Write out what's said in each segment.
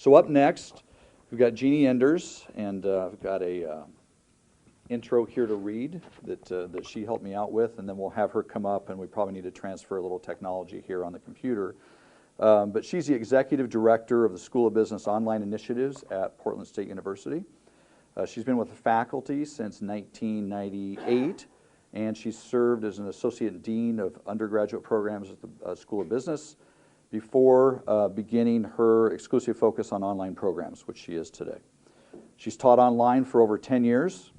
So up next, we've got Jeanne Enders, and I've got a intro here to read that she helped me out with, and then we'll have her come up, and we probably need to transfer a little technology here on the computer. But she's the Executive Director of the School of Business Online Initiatives at Portland State University. She's been with the faculty since 1998, and she's served as an Associate Dean of Undergraduate Programs at the School of Business before beginning her exclusive focus on online programs, which she is today. She's taught online for over 10 years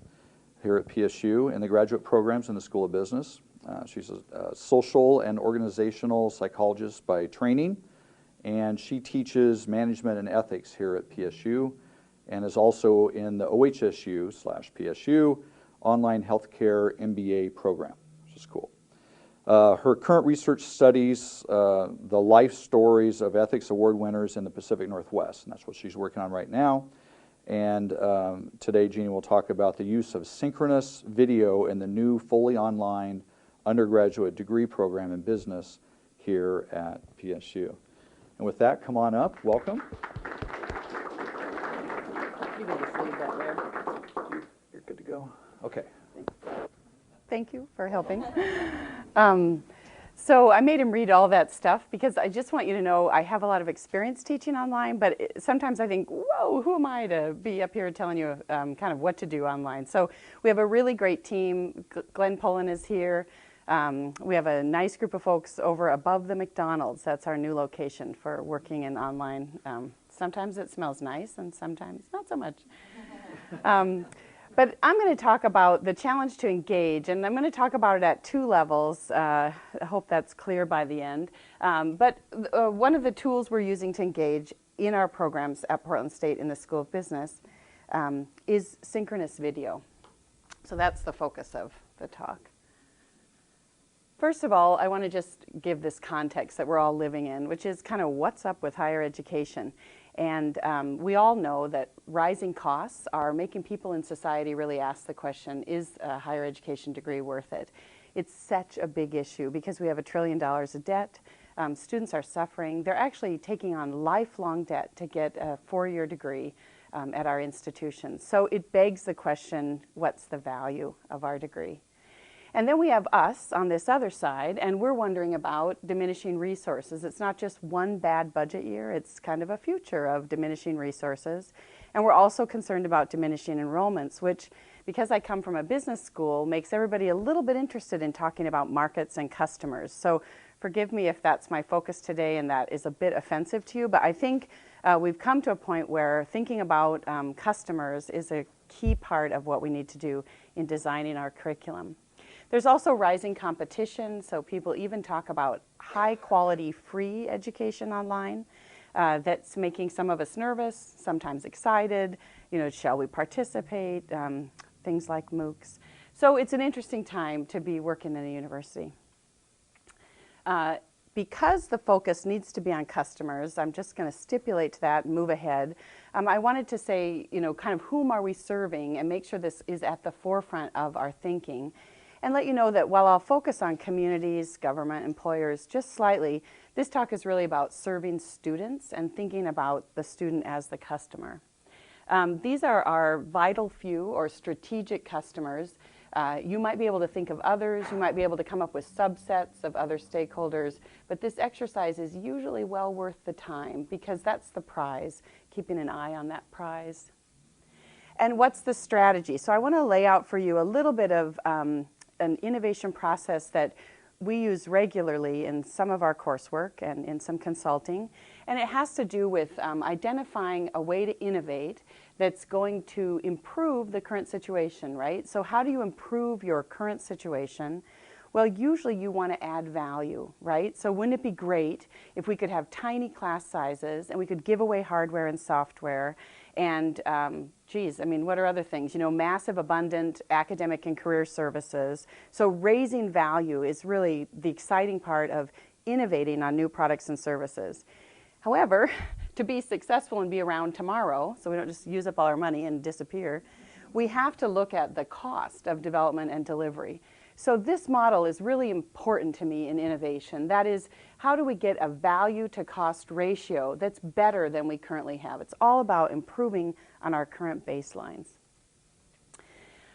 here at PSU in the graduate programs in the School of Business. She's a social and organizational psychologist by training, and she teaches management and ethics here at PSU and is also in the OHSU/PSU online healthcare MBA program, which is cool. Her current research studies the life stories of ethics award winners in the Pacific Northwest, and that's what she's working on right now. And today, Jeanne will talk about the use of synchronous video in the new fully online undergraduate degree program in business here at PSU. And with that, come on up. Welcome. You can just leave that there. You're good to go. Okay. Thank you for helping. So I made him read all that stuff because I just want you to know I have a lot of experience teaching online, but sometimes I think, whoa, who am I to be up here telling you kind of what to do online? So we have a really great team. Glenn Pullen is here. We have a nice group of folks over above the McDonald's. That's our new location for working in online. Sometimes it smells nice and sometimes not so much. But I'm going to talk about the challenge to engage, and I'm going to talk about it at two levels. I hope that's clear by the end. But one of the tools we're using to engage in our programs at Portland State in the School of Business is synchronous video. So that's the focus of the talk. First of all, I want to just give this context that we're all living in, which is kind of what's up with higher education. And we all know that rising costs are making people in society really ask the question, is a higher education degree worth it? It's such a big issue because we have $1 trillion of debt. Students are suffering. They're actually taking on lifelong debt to get a 4-year degree at our institutions. So it begs the question, what's the value of our degree? And then we have us on this other side, and we're wondering about diminishing resources. It's not just one bad budget year, it's kind of a future of diminishing resources. And we're also concerned about diminishing enrollments, which, because I come from a business school, makes everybody a little bit interested in talking about markets and customers. So forgive me if that's my focus today and that is a bit offensive to you, but I think we've come to a point where thinking about customers is a key part of what we need to do in designing our curriculum. There's also rising competition, so people even talk about high-quality free education online. That's making some of us nervous, sometimes excited. You know, shall we participate? Things like MOOCs. So it's an interesting time to be working in a university. Because the focus needs to be on customers, I'm just going to stipulate to that and move ahead. I wanted to say, you know, kind of whom are we serving and make sure this is at the forefront of our thinking. And let you know that while I'll focus on communities, government, employers just slightly, this talk is really about serving students and thinking about the student as the customer. These are our vital few or strategic customers. You might be able to think of others, you might be able to come up with subsets of other stakeholders, but this exercise is usually well worth the time because that's the prize, keeping an eye on that prize. And what's the strategy? So I want to lay out for you a little bit of an innovation process that we use regularly in some of our coursework and in some consulting. And it has to do with identifying a way to innovate that's going to improve the current situation, right? So how do you improve your current situation? Well, usually you want to add value, right? So wouldn't it be great if we could have tiny class sizes and we could give away hardware and software and, geez, I mean, what are other things? You know, massive, abundant academic and career services. So raising value is really the exciting part of innovating on new products and services. However, to be successful and be around tomorrow, so we don't just use up all our money and disappear, we have to look at the cost of development and delivery. So this model is really important to me in innovation. That is, how do we get a value to cost ratio that's better than we currently have? It's all about improving on our current baselines.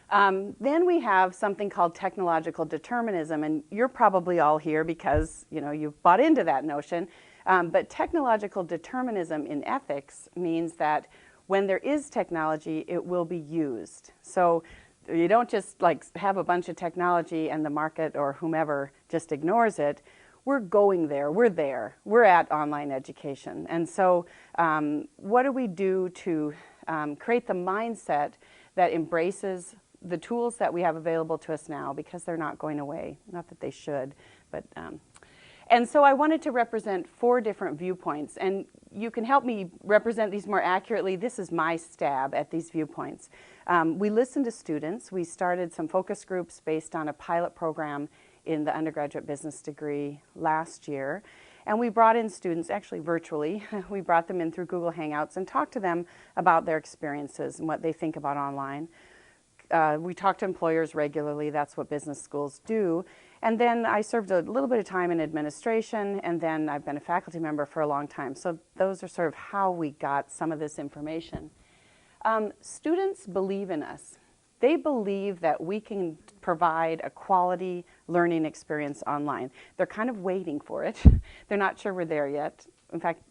Then we have something called technological determinism, and you're probably all here because you've bought into that notion. But technological determinism in ethics means that when there is technology, it will be used. So you don't just have a bunch of technology and the market or whomever just ignores it. We're going there. We're there. We're at online education. And so what do we do to create the mindset that embraces the tools that we have available to us now, because they're not going away? Not that they should, but and so I wanted to represent 4 different viewpoints, and you can help me represent these more accurately. This is my stab at these viewpoints. We listened to students. We started some focus groups based on a pilot program in the undergraduate business degree last year. And we brought in students, actually virtually. We brought them in through Google Hangouts and talked to them about their experiences and what they think about online. We talk to employers regularly. That's what business schools do. And then I served a little bit of time in administration, and then I've been a faculty member for a long time. So those are sort of how we got some of this information. Students believe in us. They believe that we can provide a quality learning experience online. They're kind of waiting for it. They're not sure we're there yet. In fact,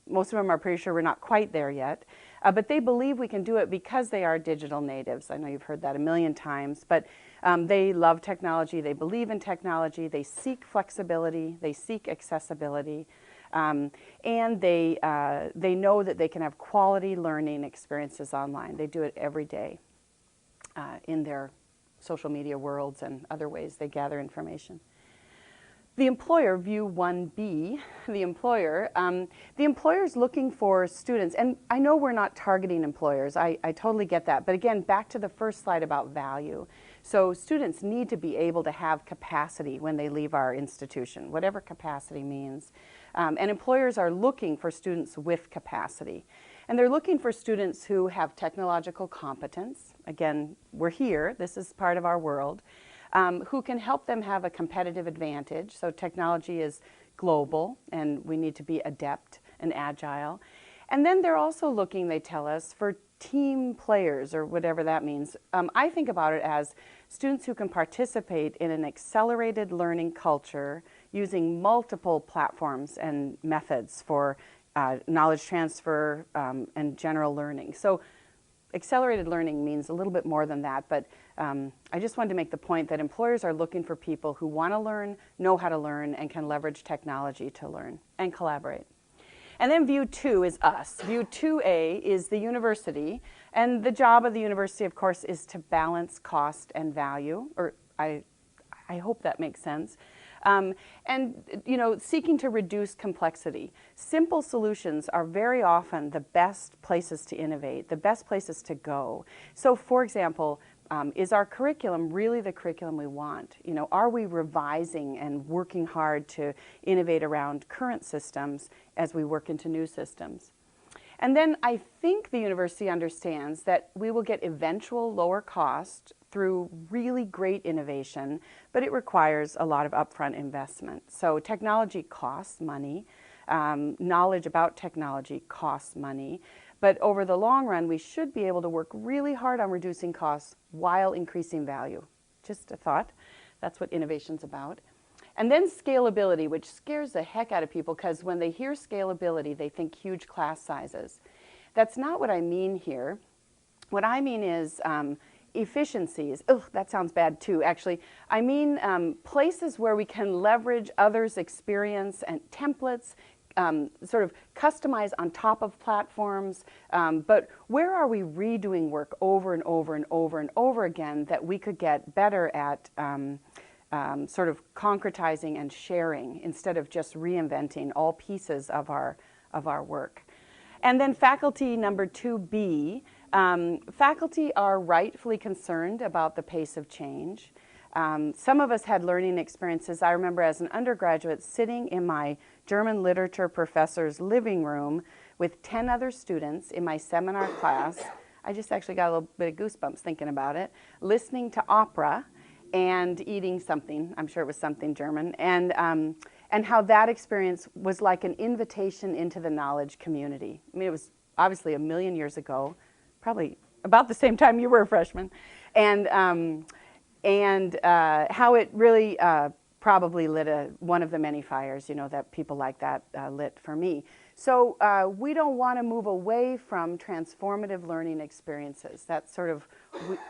most of them are pretty sure we're not quite there yet. But they believe we can do it because they are digital natives. I know you've heard that a million times, but they love technology. They believe in technology. They seek flexibility. They seek accessibility. And they know that they can have quality learning experiences online. They do it every day in their social media worlds and other ways they gather information. The employer, view 1B, the employer is looking for students, and I know we're not targeting employers, I totally get that, but again, back to the first slide about value. So students need to be able to have capacity when they leave our institution, whatever capacity means. And employers are looking for students with capacity. And they're looking for students who have technological competence. Again, we're here, this is part of our world. Who can help them have a competitive advantage. So technology is global, and we need to be adept and agile. And then they're also looking, they tell us, for team players, or whatever that means. I think about it as students who can participate in an accelerated learning culture using multiple platforms and methods for knowledge transfer and general learning. So accelerated learning means a little bit more than that, but I just wanted to make the point that employers are looking for people who want to learn, know how to learn, and can leverage technology to learn and collaborate. And then view 2 is us. View 2A is the university, and the job of the university, of course, is to balance cost and value, or I hope that makes sense. And, seeking to reduce complexity. Simple solutions are very often the best places to innovate, the best places to go. So, for example, is our curriculum really the curriculum we want? Are we revising and working hard to innovate around current systems as we work into new systems? And then I think the university understands that we will get eventual lower cost through really great innovation, but it requires a lot of upfront investment. So technology costs money. Knowledge about technology costs money. But over the long run, we should be able to work really hard on reducing costs while increasing value. Just a thought. That's what innovation's about. And then scalability, which scares the heck out of people because when they hear scalability, they think huge class sizes. That's not what I mean here. What I mean is efficiencies. Ugh, that sounds bad too, actually. I mean places where we can leverage others' experience and templates, sort of customize on top of platforms, but where are we redoing work over and over and over and over again that we could get better at sort of concretizing and sharing instead of just reinventing all pieces of our work. And then faculty number 2B, faculty are rightfully concerned about the pace of change. Some of us had learning experiences. I remember as an undergraduate sitting in my German literature professor's living room with 10 other students in my seminar class. I just actually got a little bit of goosebumps thinking about it, listening to opera and eating something. I'm sure it was something German. And how that experience was like an invitation into the knowledge community. I mean, it was obviously a million years ago, probably about the same time you were a freshman. And how it really probably lit one of the many fires, you know, that people like that lit for me. So we don't want to move away from transformative learning experiences. That's sort of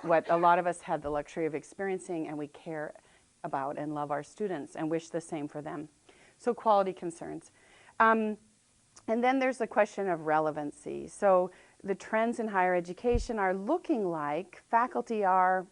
what a lot of us had the luxury of experiencing, and we care about and love our students and wish the same for them. So quality concerns. And then there's the question of relevancy. So the trends in higher education are looking like faculty are,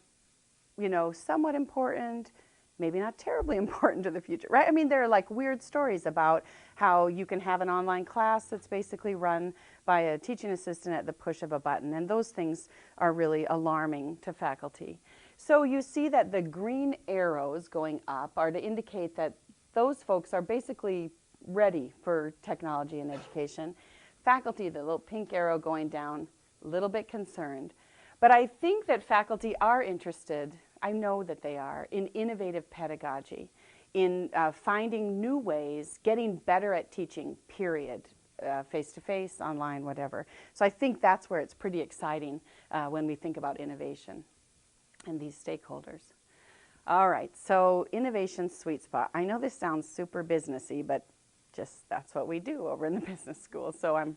you know, somewhat important, maybe not terribly important to the future, right? I mean, there are like weird stories about how you can have an online class that's basically run by a teaching assistant at the push of a button, and those things are really alarming to faculty. So you see that the green arrows going up are to indicate that those folks are basically ready for technology and education. Faculty, the little pink arrow going down, a little bit concerned. But I think that faculty are interested, I know that they are, in innovative pedagogy, in finding new ways, getting better at teaching, period, face-to-face, online, whatever. So I think that's where it's pretty exciting when we think about innovation and these stakeholders. All right, so innovation sweet spot. I know this sounds super businessy, but just that's what we do over in the business school. So I'm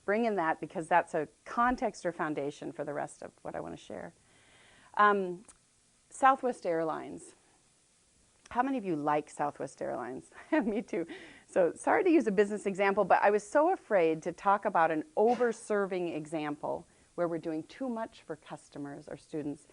bringing that because that's a context or foundation for the rest of what I want to share. Southwest Airlines. How many of you like Southwest Airlines? Me too. So sorry to use a business example, but I was so afraid to talk about an over-serving example where we're doing too much for customers or students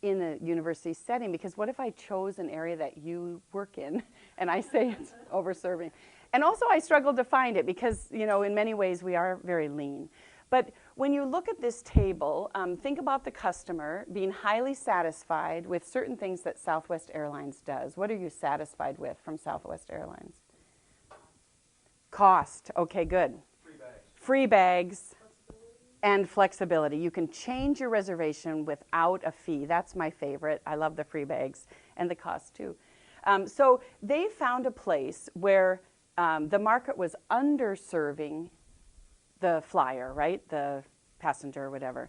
in a university setting, because what if I chose an area that you work in and I say it's over-serving? And also I struggled to find it because, you know, in many ways we are very lean. But when you look at this table, think about the customer being highly satisfied with certain things that Southwest Airlines does. What are you satisfied with from Southwest Airlines? Cost. Okay, good. Free bags. Free bags and flexibility. You can change your reservation without a fee. That's my favorite. I love the free bags and the cost too. So they found a place where the market was underserving the flyer, right? The passenger or whatever.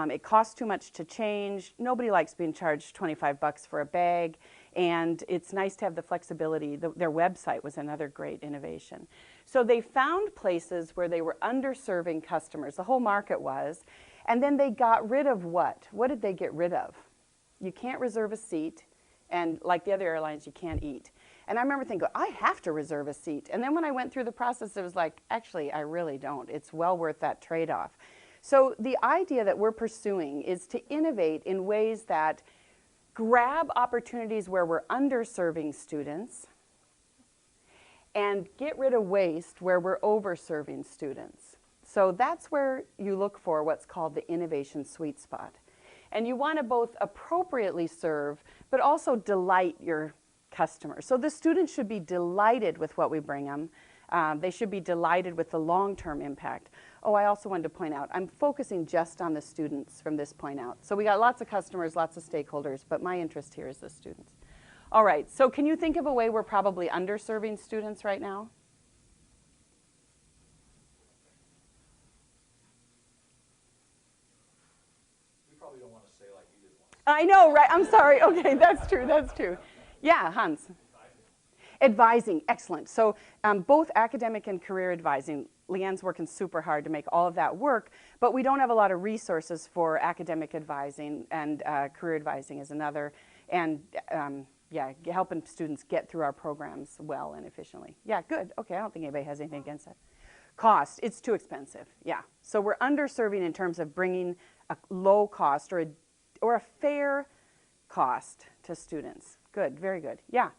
It costs too much to change. Nobody likes being charged 25 bucks for a bag, and it's nice to have the flexibility. Their website was another great innovation. So they found places where they were underserving customers, the whole market was, and then they got rid of what? What did they get rid of? You can't reserve a seat, and like the other airlines, you can't eat. And I remember thinking, I have to reserve a seat. And then when I went through the process, it was like, actually, I really don't. It's well worth that trade-off. So the idea that we're pursuing is to innovate in ways that grab opportunities where we're underserving students and get rid of waste where we're overserving students. So that's where you look for what's called the innovation sweet spot. And you want to both appropriately serve, but also delight your customers. So the students should be delighted with what we bring them. They should be delighted with the long-term impact. Oh, I also wanted to point out, I'm focusing just on the students from this point out. So we got lots of customers, lots of stakeholders, but my interest here is the students. All right, so can you think of a way we're probably underserving students right now? We probably don't want to say like you did once. I know, right? I'm sorry. Okay, that's true. That's true. Yeah, Hans. Advising, excellent. So both academic and career advising. Leanne's working super hard to make all of that work, but we don't have a lot of resources for academic advising, and career advising is another. And yeah, helping students get through our programs well and efficiently. Yeah, good. Okay, I don't think anybody has anything against that. Cost, it's too expensive. Yeah, so we're underserving in terms of bringing a low cost or a fair cost to students. Good, very good. Yeah.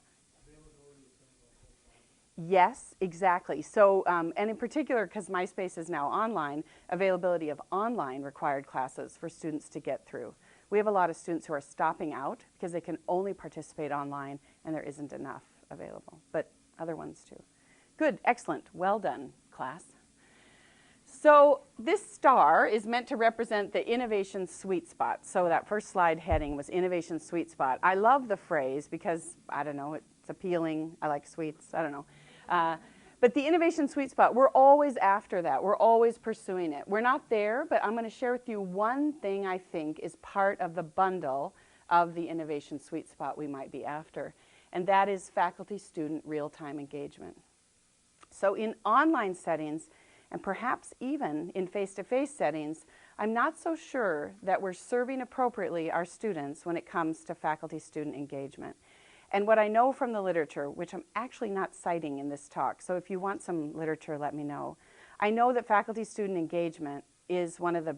Yes, exactly. So, and in particular, because MySpace is now online, availability of online required classes for students to get through. We have a lot of students who are stopping out because they can only participate online and there isn't enough available, but other ones too. Good, excellent, well done, class. So this star is meant to represent the innovation sweet spot. So that first slide heading was innovation sweet spot. I love the phrase because, I don't know, it's appealing. I like sweets. I don't know. But the innovation sweet spot, we're always after that. We're always pursuing it. We're not there, but I'm going to share with you one thing I think is part of the bundle of the innovation sweet spot we might be after, and that is faculty-student real-time engagement. So in online settings, and perhaps even in face-to-face settings, I'm not so sure that we're serving appropriately our students when it comes to faculty-student engagement. And what I know from the literature, which I'm actually not citing in this talk, so if you want some literature, let me know. I know that faculty-student engagement is one of the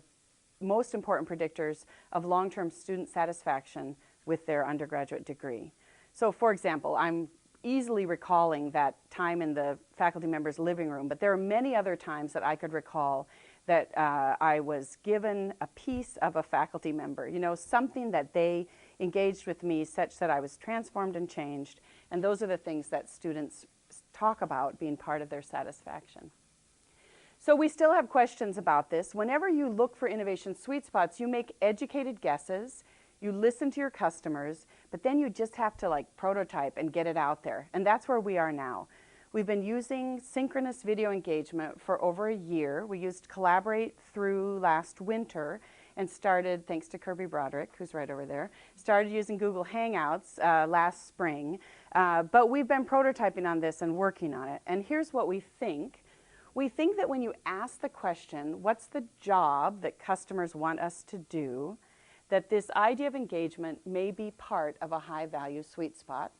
most important predictors of long-term student satisfaction with their undergraduate degree. So for example, I'm easily recalling that time in the faculty member's living room, but there are many other times that I could recall that I was given a piece of a faculty member, you know, something that they engaged with me such that I was transformed and changed, and those are the things that students talk about being part of their satisfaction. So we still have questions about this. Whenever you look for innovation sweet spots, you make educated guesses, you listen to your customers, but then you just have to like prototype and get it out there. And that's where we are now. We've been using synchronous video engagement for over a year. We used Collaborate through last winter and started, thanks to Kirby Broderick, who's right over there, started using Google Hangouts last spring. But we've been prototyping on this and working on it. And here's what we think. We think that when you ask the question, what's the job that customers want us to do, that this idea of engagement may be part of a high-value sweet spot.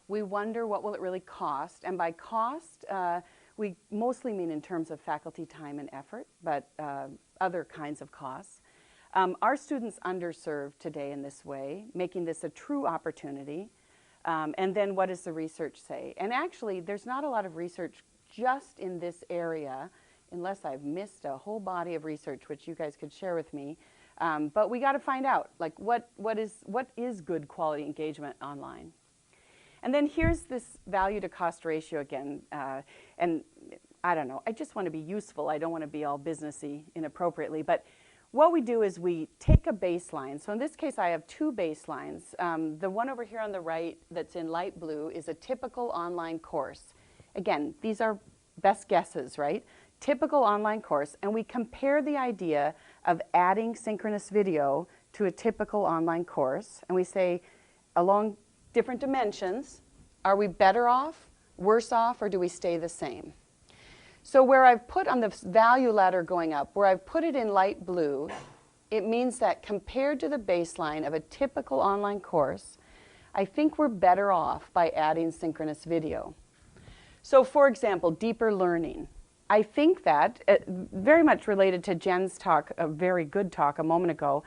We wonder what will it really cost, and by cost, we mostly mean in terms of faculty time and effort, but other kinds of costs. Are students underserved today in this way, making this a true opportunity? And then what does the research say? And actually, there's not a lot of research just in this area, unless I've missed a whole body of research, which you guys could share with me. But we got to find out, like, what is good quality engagement online? And then here's this value to cost ratio again. And I don't know, I just want to be useful. I don't want to be all businessy inappropriately. But what we do is we take a baseline. So in this case, I have two baselines. The one over here on the right that's in light blue is a typical online course. Again, these are best guesses, right? Typical online course. And we compare the idea of adding synchronous video to a typical online course. And we say, along different dimensions, are we better off, worse off, or do we stay the same? So where I've put on the value ladder going up, where I've put it in light blue, it means that compared to the baseline of a typical online course, I think we're better off by adding synchronous video. So for example, deeper learning. I think that, very much related to Jen's talk, a very good talk a moment ago,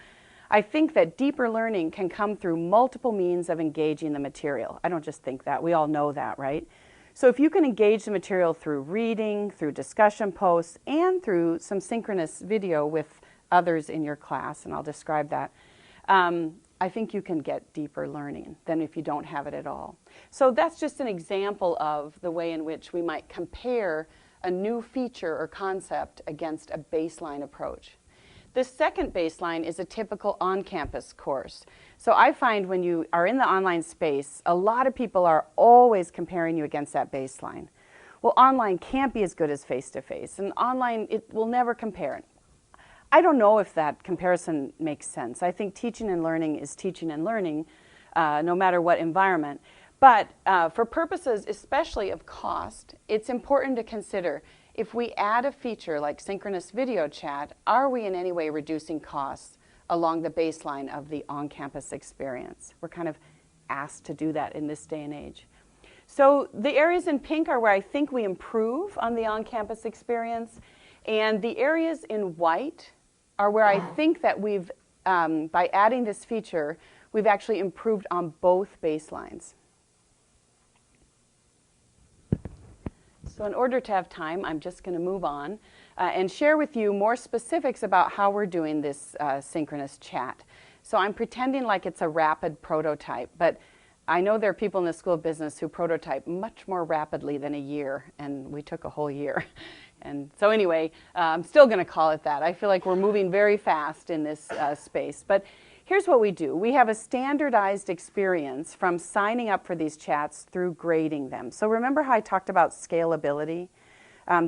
I think that deeper learning can come through multiple means of engaging the material. I don't just think that, we all know that, right? So if you can engage the material through reading, through discussion posts, and through some synchronous video with others in your class, and I'll describe that, I think you can get deeper learning than if you don't have it at all. So that's just an example of the way in which we might compare a new feature or concept against a baseline approach. The second baseline is a typical on-campus course. So I find when you are in the online space, a lot of people are always comparing you against that baseline. Well, online can't be as good as face-to-face, and online, it will never compare. I don't know if that comparison makes sense. I think teaching and learning is teaching and learning, no matter what environment. But for purposes especially of cost, it's important to consider if we add a feature like synchronous video chat, are we in any way reducing costs along the baseline of the on-campus experience? We're kind of asked to do that in this day and age. So the areas in pink are where I think we improve on the on-campus experience, and the areas in white are where I think that we've, by adding this feature, we've actually improved on both baselines. So in order to have time, I'm just going to move on and share with you more specifics about how we're doing this synchronous chat. So I'm pretending like it's a rapid prototype, but I know there are people in the School of Business who prototype much more rapidly than a year, and we took a whole year And so anyway, I'm still going to call it that. I feel like we're moving very fast in this space. But here's what we do. We have a standardized experience from signing up for these chats through grading them. So remember how I talked about scalability?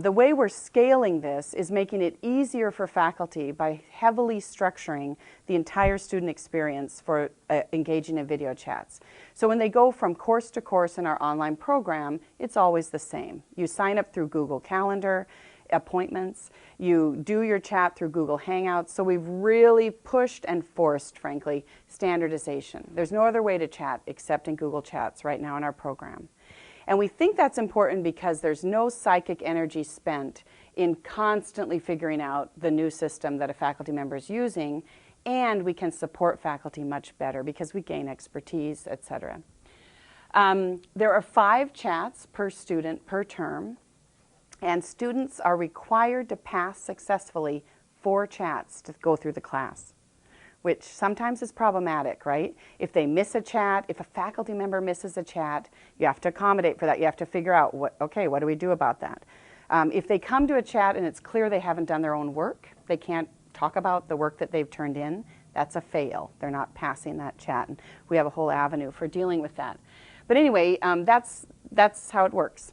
The way we're scaling this is making it easier for faculty by heavily structuring the entire student experience for engaging in video chats. So when they go from course to course in our online program, it's always the same. You sign up through Google Calendar, appointments, you do your chat through Google Hangouts. So we've really pushed and forced, frankly, standardization. There's no other way to chat except in Google Chats right now in our program. And we think that's important because there's no psychic energy spent in constantly figuring out the new system that a faculty member is using, and we can support faculty much better because we gain expertise, etc. There are 5 chats per student per term, and students are required to pass successfully 4 chats to go through the class, which sometimes is problematic, right? If they miss a chat, if a faculty member misses a chat, you have to accommodate for that. You have to figure out, what do we do about that? If they come to a chat and it's clear they haven't done their own work, they can't talk about the work that they've turned in, that's a fail. They're not passing that chat. And we have a whole avenue for dealing with that. But anyway, that's how it works.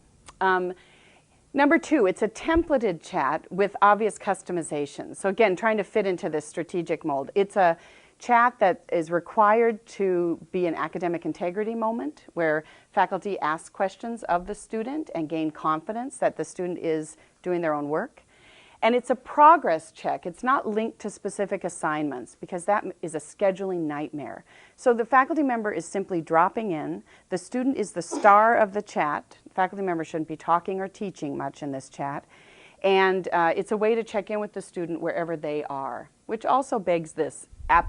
Number 2, it's a templated chat with obvious customization. So again, trying to fit into this strategic mold. It's a chat that is required to be an academic integrity moment where faculty ask questions of the student and gain confidence that the student is doing their own work. And it's a progress check. It's not linked to specific assignments because that is a scheduling nightmare. So the faculty member is simply dropping in. The student is the star of the chat. The faculty member shouldn't be talking or teaching much in this chat. And it's a way to check in with the student wherever they are, which also begs this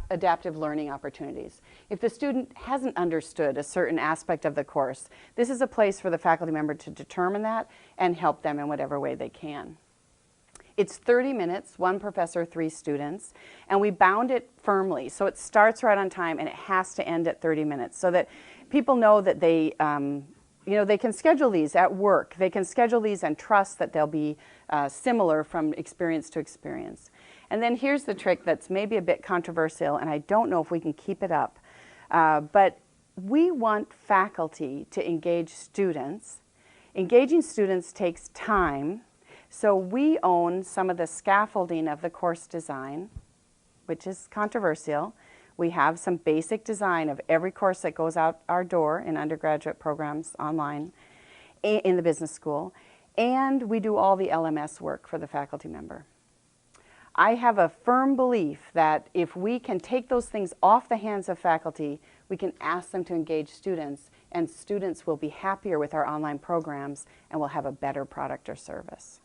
adaptive learning opportunities. If the student hasn't understood a certain aspect of the course, this is a place for the faculty member to determine that and help them in whatever way they can. It's 30 minutes, 1 professor, 3 students, and we bound it firmly. So it starts right on time and it has to end at 30 minutes so that people know that they, they can schedule these at work. They can schedule these and trust that they'll be similar from experience to experience. And then here's the trick that's maybe a bit controversial, and I don't know if we can keep it up. But we want faculty to engage students. Engaging students takes time. So we own some of the scaffolding of the course design, which is controversial. We have some basic design of every course that goes out our door in undergraduate programs online in the business school, and we do all the LMS work for the faculty member. I have a firm belief that if we can take those things off the hands of faculty, we can ask them to engage students, and students will be happier with our online programs and will have a better product or service.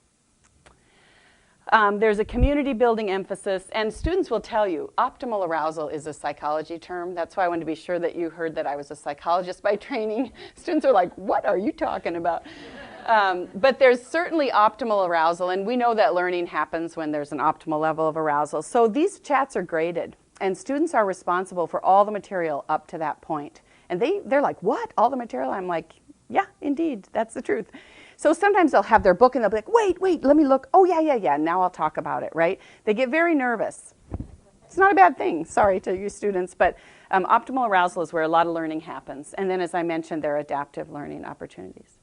There's a community building emphasis, and students will tell you optimal arousal is a psychology term. That's why I wanted to be sure that you heard that I was a psychologist by training. Students are like, what are you talking about? But there's certainly optimal arousal, and we know that learning happens when there's an optimal level of arousal. So these chats are graded, and students are responsible for all the material up to that point. And they're like, what? All the material? I'm like, yeah, indeed, that's the truth. So sometimes they'll have their book and they'll be like, wait, let me look. Oh, yeah, now I'll talk about it, right? They get very nervous. It's not a bad thing, sorry to you students, but optimal arousal is where a lot of learning happens. And then, as I mentioned, there are adaptive learning opportunities.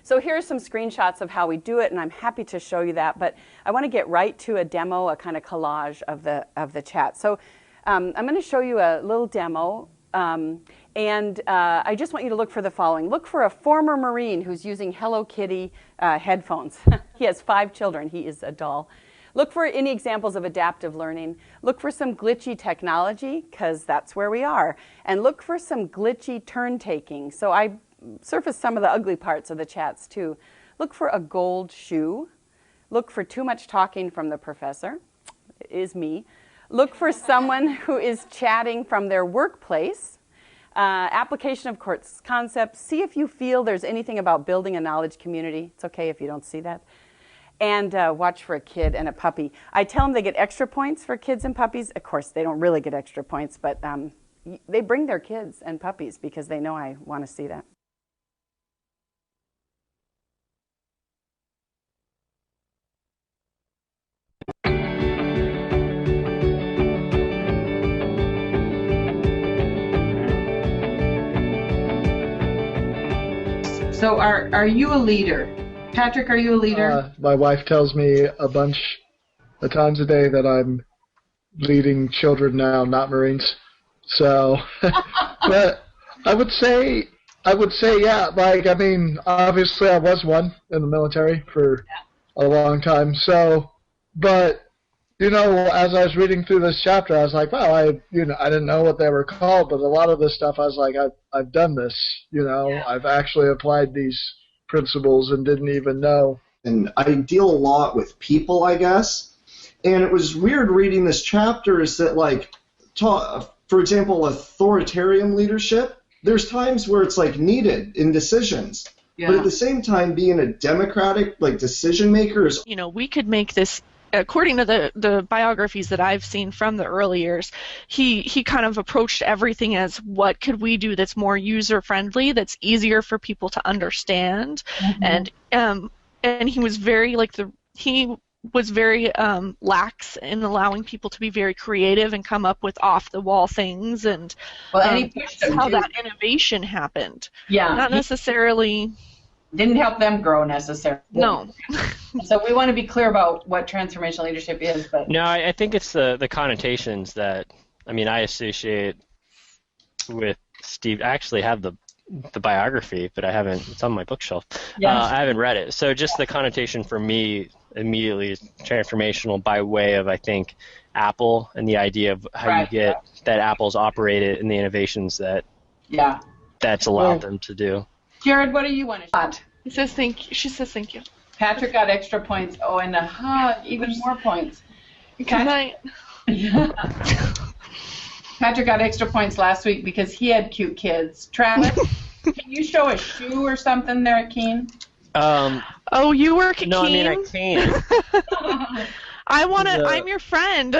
So here are some screenshots of how we do it, and I'm happy to show you that, but I want to get right to a demo, a kind of collage of the chat. So I'm going to show you a little demo. I just want you to look for the following. Look for a former Marine who's using Hello Kitty headphones. He has 5 children. He is a doll. Look for any examples of adaptive learning. Look for some glitchy technology, because that's where we are. And look for some glitchy turn-taking. So I surfaced some of the ugly parts of the chats, too. Look for a gold shoe. Look for too much talking from the professor. It is me. Look for someone who is chatting from their workplace. Application of course concepts. See if you feel there's anything about building a knowledge community. It's okay if you don't see that. And watch for a kid and a puppy. I tell them they get extra points for kids and puppies. Of course, they don't really get extra points, but they bring their kids and puppies because they know I want to see that. So are you a leader? Patrick, are you a leader? My wife tells me a bunch of times a day that I'm leading children now, not Marines. So, but I would say, yeah, like, I mean, obviously I was one in the military for a long time. So, but, you know, as I was reading through this chapter, I was like, wow, I didn't know what they were called, but a lot of this stuff, I was like, I've done this, you know, Yeah. I've actually applied these principles and didn't even know. And I deal a lot with people, I guess. And it was weird reading this chapter is that, like, for example, authoritarian leadership, there's times where it's, like, needed in decisions. Yeah. But at the same time, being a democratic, like, decision maker is... You know, we could make this, according to the biographies that I've seen from the early years, he kind of approached everything as what could we do that's more user-friendly, that's easier for people to understand. Mm-hmm. And he was very, lax in allowing people to be very creative and come up with off-the-wall things, and he pushed them how too. that innovation happened. Yeah. Not necessarily... Didn't help them grow necessarily. No. So we want to be clear about what transformational leadership is, but... No, I think it's the connotations that, I mean, I associate with Steve. I actually have the biography, but I haven't, it's on my bookshelf. Yeah. I haven't read it. So just the connotation for me immediately is transformational by way of, I think, Apple and the idea of how you get that Apple's operated and the innovations that's allowed them to do. Jared, what do you want to shot? He says thank you. She says thank you. Patrick got extra points. Oh, and even more points. Good night. Patrick got extra points last week because he had cute kids. Travis, can you show a shoe or something there at Keene? Oh, you work at No, Keene? I mean, I can't. I'm your friend.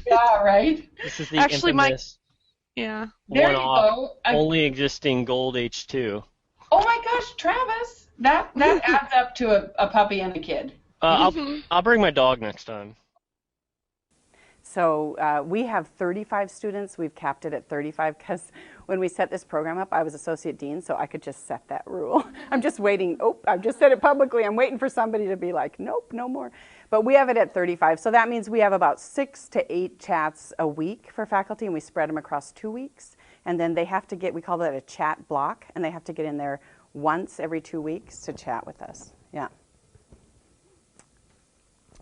Yeah, right? This is the Actually, infamous yeah. There you one-off, go. only existing gold H2. Oh my gosh, Travis, that adds up to a puppy and a kid. I'll bring my dog next time. So we have 35 students. We've capped it at 35 because when we set this program up, I was associate dean, so I could just set that rule. I'm just waiting. Oh, I've just said it publicly. I'm waiting for somebody to be like, nope, no more. But we have it at 35. So that means we have about 6 to 8 chats a week for faculty, and we spread them across 2 weeks. And then they have to get, we call that a chat block, and they have to get in there once every 2 weeks to chat with us. Yeah.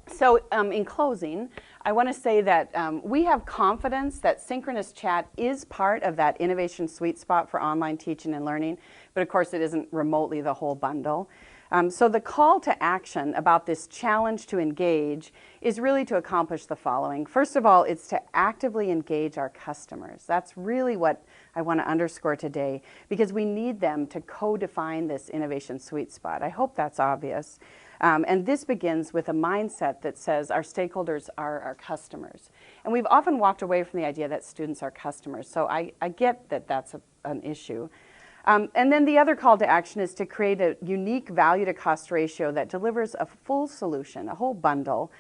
So in closing, I want to say that we have confidence that synchronous chat is part of that innovation sweet spot for online teaching and learning, but of course it isn't remotely the whole bundle. So the call to action about this challenge to engage is really to accomplish the following. First of all, it's to actively engage our customers. That's really what I want to underscore today, because we need them to co-define this innovation sweet spot. I hope that's obvious. And this begins with a mindset that says our stakeholders are our customers. And we've often walked away from the idea that students are customers. So I get that that's an issue. And then the other call to action is to create a unique value to cost ratio that delivers a full solution, a whole bundle,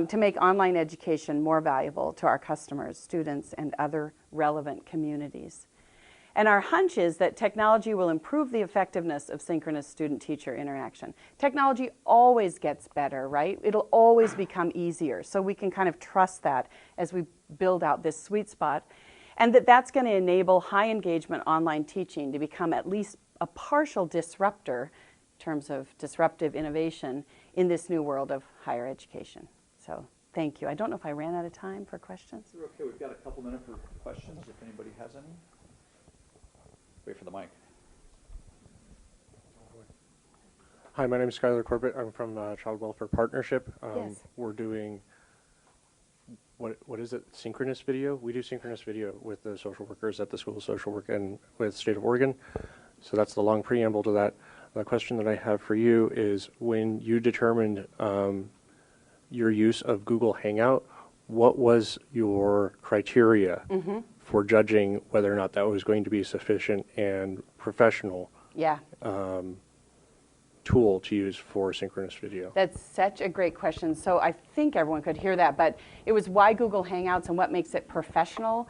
to make online education more valuable to our customers, students, and other relevant communities. And our hunch is that technology will improve the effectiveness of synchronous student-teacher interaction. Technology always gets better, right? It'll always become easier. So we can kind of trust that as we build out this sweet spot. And that's going to enable high engagement online teaching to become at least a partial disruptor in terms of disruptive innovation in this new world of higher education. So thank you. I don't know if I ran out of time for questions. We're okay. We've got a couple minutes for questions if anybody has any. Wait for the mic. Hi, my name is Skylar Corbett. I'm from Child Welfare Partnership. Yes. We're doing, what is it, synchronous video? We do synchronous video with the social workers at the School of Social Work and with the State of Oregon. So that's the long preamble to that. The question that I have for you is, when you determined your use of Google Hangout, what was your criteria for judging whether or not that was going to be a sufficient and professional tool to use for synchronous video? That's such a great question. So I think everyone could hear that, but it was why Google Hangouts and what makes it professional.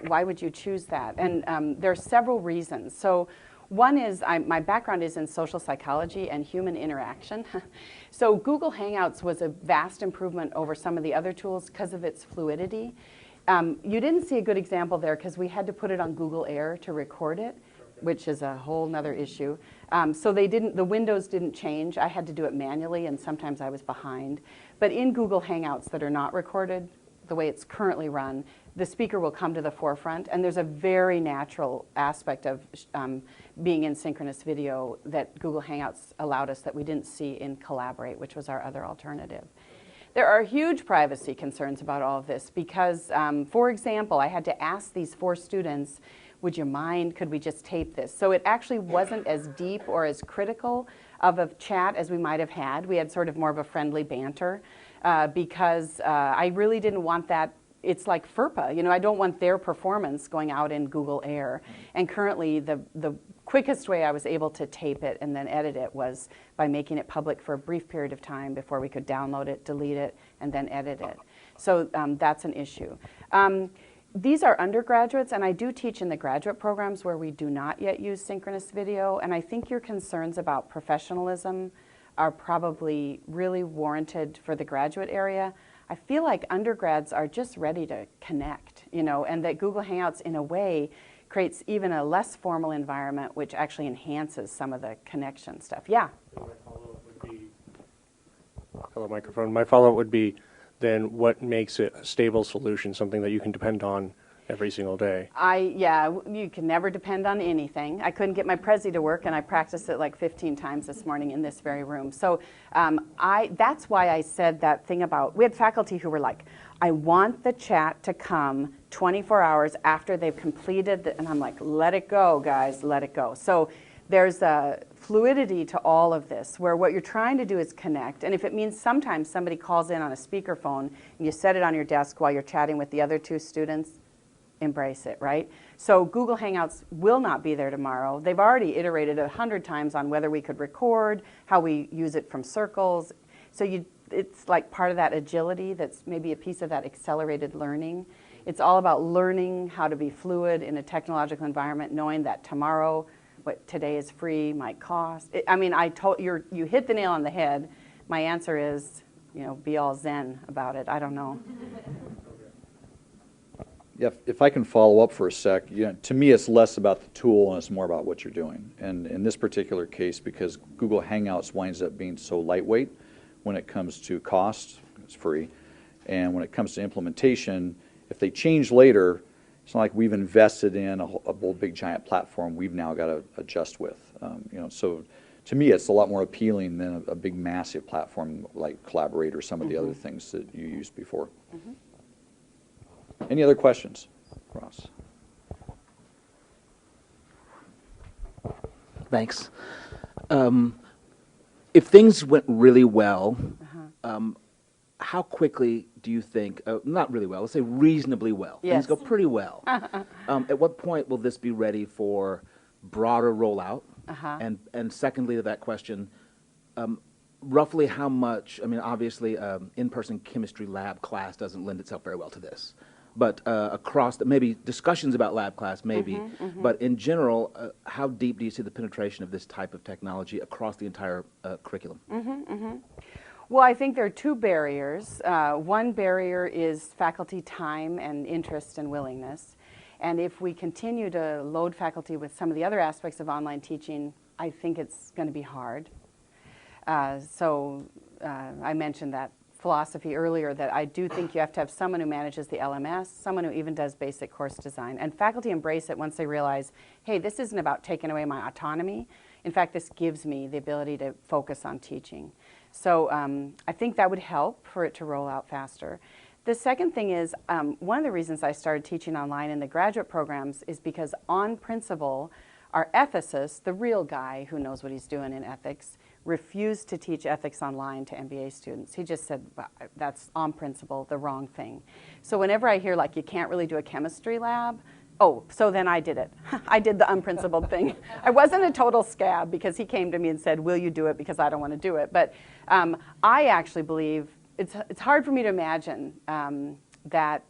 Why would you choose that? And there are several reasons. So One is my background is in social psychology and human interaction. So Google Hangouts was a vast improvement over some of the other tools because of its fluidity. You didn't see a good example there because we had to put it on Google Air to record it, which is a whole nother issue. So the windows didn't change. I had to do it manually, and sometimes I was behind. But in Google Hangouts that are not recorded, the way it's currently run, the speaker will come to the forefront, and there's a very natural aspect of being in synchronous video that Google Hangouts allowed us that we didn't see in Collaborate, which was our other alternative. There are huge privacy concerns about all of this because, for example, I had to ask these 4 students, would you mind, could we just tape this? So it actually wasn't as deep or as critical of a chat as we might have had. We had sort of more of a friendly banter because I really didn't want that. It's like FERPA, you know, I don't want their performance going out in Google Air. And currently the quickest way I was able to tape it and then edit it was by making it public for a brief period of time before we could download it, delete it, and then edit it. So that's an issue. These are undergraduates, and I do teach in the graduate programs where we do not yet use synchronous video, and I think your concerns about professionalism are probably really warranted for the graduate area. I feel like undergrads are just ready to connect, you know, and that Google Hangouts in a way creates even a less formal environment which actually enhances some of the connection stuff. Yeah? My follow-up would be, hello microphone, my follow-up would be then what makes it a stable solution, something that you can depend on every single day? Yeah, you can never depend on anything. I couldn't get my Prezi to work, and I practiced it like 15 times this morning in this very room. So that's why I said that thing about, we had faculty who were like, I want the chat to come 24 hours after they've completed, and I'm like, let it go, guys, let it go. So there's a fluidity to all of this where what you're trying to do is connect. And if it means sometimes somebody calls in on a speakerphone and you set it on your desk while you're chatting with the other 2 students, embrace it, right? So Google Hangouts will not be there tomorrow. They've already iterated 100 times on whether we could record, how we use it from circles. So it's like part of that agility that's maybe a piece of that accelerated learning. It's all about learning how to be fluid in a technological environment, knowing that tomorrow, what today is free might cost. You hit the nail on the head. My answer is, you know, be all zen about it. I don't know. Yeah, if I can follow up for a sec, you know, to me it's less about the tool and it's more about what you're doing. And in this particular case, because Google Hangouts winds up being so lightweight when it comes to cost, it's free, and when it comes to implementation, if they change later, it's not like we've invested in a whole big giant platform we've now got to adjust with. You know, so to me it's a lot more appealing than a big massive platform like Collaborate or some of the other things that you used before. Any other questions, Ross? Thanks. If things went really well, how quickly do you think, not really well, let's say reasonably well, yes. Things go pretty well. At what point will this be ready for broader rollout? And secondly to that question, roughly how much, I mean obviously in-person chemistry lab class doesn't lend itself very well to this, but across, maybe discussions about lab class, maybe, but in general, how deep do you see the penetration of this type of technology across the entire curriculum? Well, I think there are 2 barriers. One barrier is faculty time and interest and willingness. And if we continue to load faculty with some of the other aspects of online teaching, I think it's going to be hard. I mentioned that philosophy earlier that I do think you have to have someone who manages the LMS, someone who even does basic course design. And faculty embrace it once they realize, hey, this isn't about taking away my autonomy. In fact, this gives me the ability to focus on teaching. So I think that would help for it to roll out faster. The second thing is, one of the reasons I started teaching online in the graduate programs is because on principle, our ethicist, the real guy who knows what he's doing in ethics, refused to teach ethics online to MBA students. He just said, well, that's on principle the wrong thing. So whenever I hear like you can't really do a chemistry lab, oh, so then I did it. I did the unprincipled thing. I wasn't a total scab because he came to me and said, will you do it because I don't want to do it. But I actually believe it's hard for me to imagine that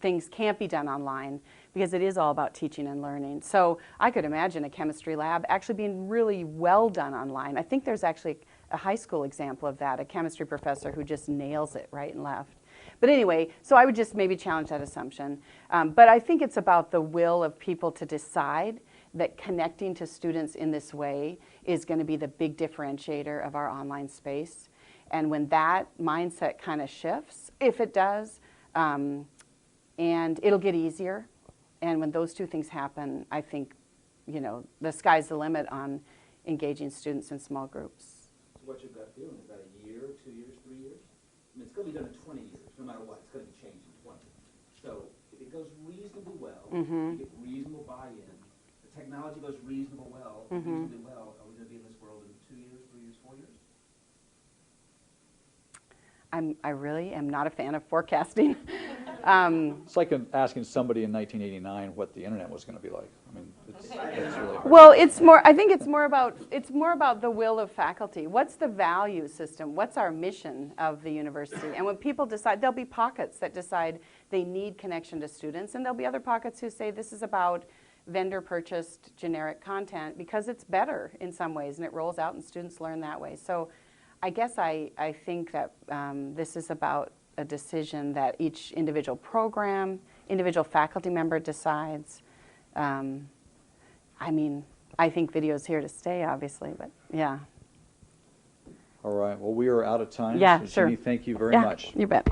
things can't be done online because it is all about teaching and learning. So I could imagine a chemistry lab actually being really well done online. I think there's actually a high school example of that, a chemistry professor who just nails it right and left. But anyway, so I would just maybe challenge that assumption. But I think it's about the will of people to decide that connecting to students in this way is going to be the big differentiator of our online space. And when that mindset kind of shifts, if it does, and it'll get easier. And when those two things happen, I think, you know, the sky's the limit on engaging students in small groups. So what's your gut feeling? Is that a year, 2 years, 3 years? I mean, it's going to be done in 20 years, no matter what. It's going to be changed in 20. So if it goes reasonably well, you get reasonable buy-in, the technology goes reasonably well, are we going to be in this world in 2 years, 3 years, 4 years? I really am not a fan of forecasting. It's like asking somebody in 1989 what the internet was going to be like. I mean, it's really hard. Well, it's more. I think it's more about the will of faculty. What's the value system? What's our mission of the university? And when people decide, there'll be pockets that decide they need connection to students, and there'll be other pockets who say this is about vendor-purchased generic content because it's better in some ways, and it rolls out and students learn that way. So I guess I think that this is about a decision that each individual program, individual faculty member decides. I mean, I think video's here to stay, obviously, but yeah. All right. Well, we are out of time. Yeah, so sure. Jeanne, thank you very Yeah, much. you bet.